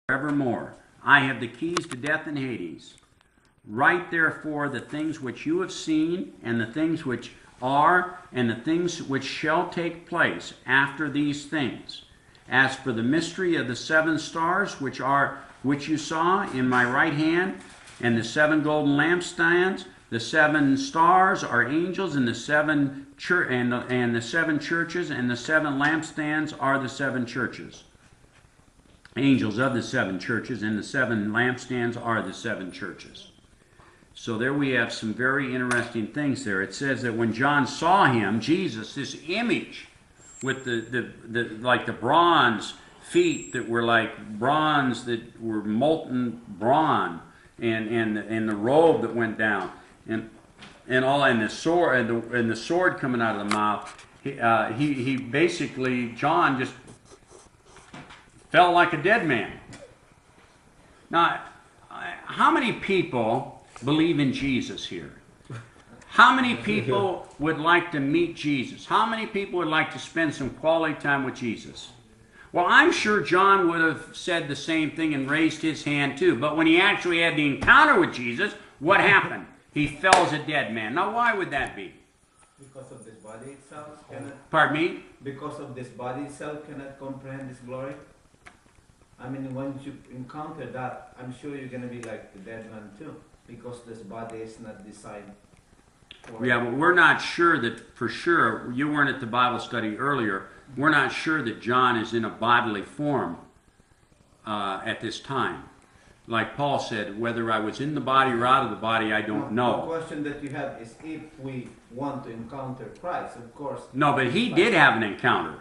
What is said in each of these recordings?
forevermore. I have the keys to death and Hades. Write therefore the things which you have seen, and the things which are, and the things which shall take place after these things. As for the mystery of the 7 stars which you saw in my right hand, and the 7 golden lampstands, the 7 stars are angels, and the 7 and the 7 churches, and the 7 lampstands are the 7 churches. Angels of the 7 churches, and the 7 lampstands are the 7 churches. So there we have some very interesting things there. It says that when John saw him, Jesus, this image with like the bronze feet that were like bronze, that were molten bronze, and the robe that went down, and all, and the sword, and the sword coming out of the mouth. He basically, John just felt like a dead man. Now, how many people believe in Jesus here? How many people would like to meet Jesus? How many people would like to spend some quality time with Jesus? Well, I'm sure John would have said the same thing and raised his hand too. But when he actually had the encounter with Jesus, what happened? He fell as a dead man. Now, why would that be? Because of this body itself cannot... Pardon me? Because of this body itself cannot comprehend this glory? I mean, once you encounter that, I'm sure you're going to be like the dead man too. Because this body is not designed for... Yeah, but we're not sure that, for sure, you weren't at the Bible study earlier, we're not sure that John is in a bodily form at this time. Like Paul said, whether I was in the body or out of the body, I don't know. The question that you have is if we want to encounter Christ, of course. No, but he did have an encounter.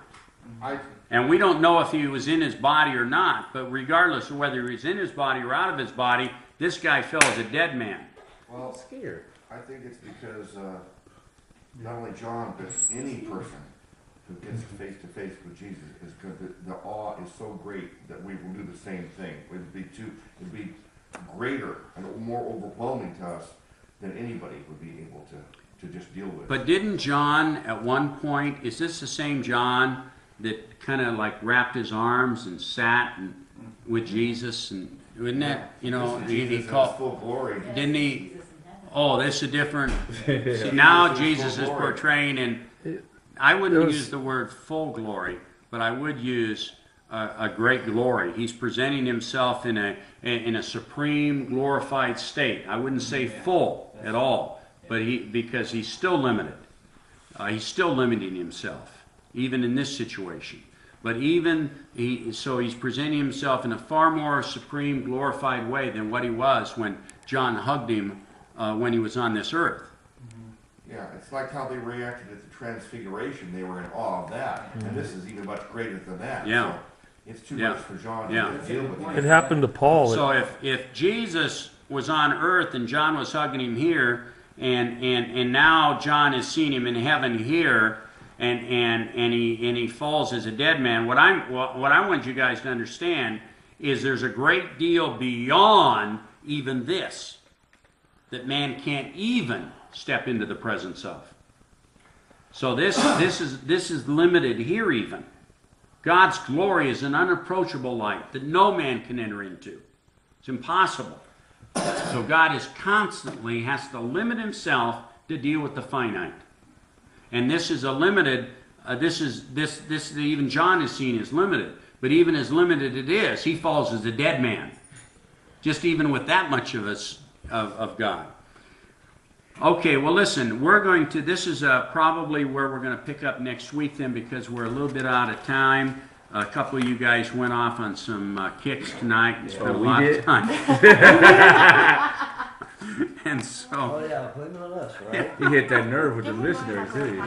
And we don't know if he was in his body or not. But regardless of whether he was in his body or out of his body, this guy fell as a dead man. Well, scared. I think it's because not only John, but any person who gets face to face with Jesus is because the awe is so great that we will do the same thing. It'd be greater and more overwhelming to us than anybody would be able to just deal with. But didn't John at one point, is this the same John that kind of like wrapped his arms and sat with Jesus, and wasn't that, you know, he called full glory. Didn't he? Oh, this is a different. See, now Jesus is portraying, and I wouldn't use the word full glory, but I would use a great glory. He's presenting himself in a supreme glorified state. I wouldn't say full at all, but because he's still limited. He's still limiting himself, even in this situation. But so he's presenting himself in a far more supreme, glorified way than what he was when John hugged him when he was on this earth. Yeah, it's like how they reacted at the Transfiguration. They were in awe of that. And this is even much greater than that. Yeah. So it's too much for John to deal with. It happened to Paul. So if Jesus was on earth and John was hugging him here, and now John is seeing him in heaven here, and he falls as a dead man, what I want you guys to understand is there's a great deal beyond even this that man can't even step into the presence of. So this is limited here even. God's glory is an unapproachable light that no man can enter into. It's impossible. So God is constantly has to limit himself to deal with the finite. And this is a limited, this even John is seen as limited. But even as limited it is, he falls as a dead man. Just even with that much of us, of God. Okay, well listen, this is probably where we're going to pick up next week then, because we're a little bit out of time. A couple of you guys went off on some kicks tonight and spent a lot of time. And so... Oh yeah, blame it on us, right? He hit that nerve with the listeners, too.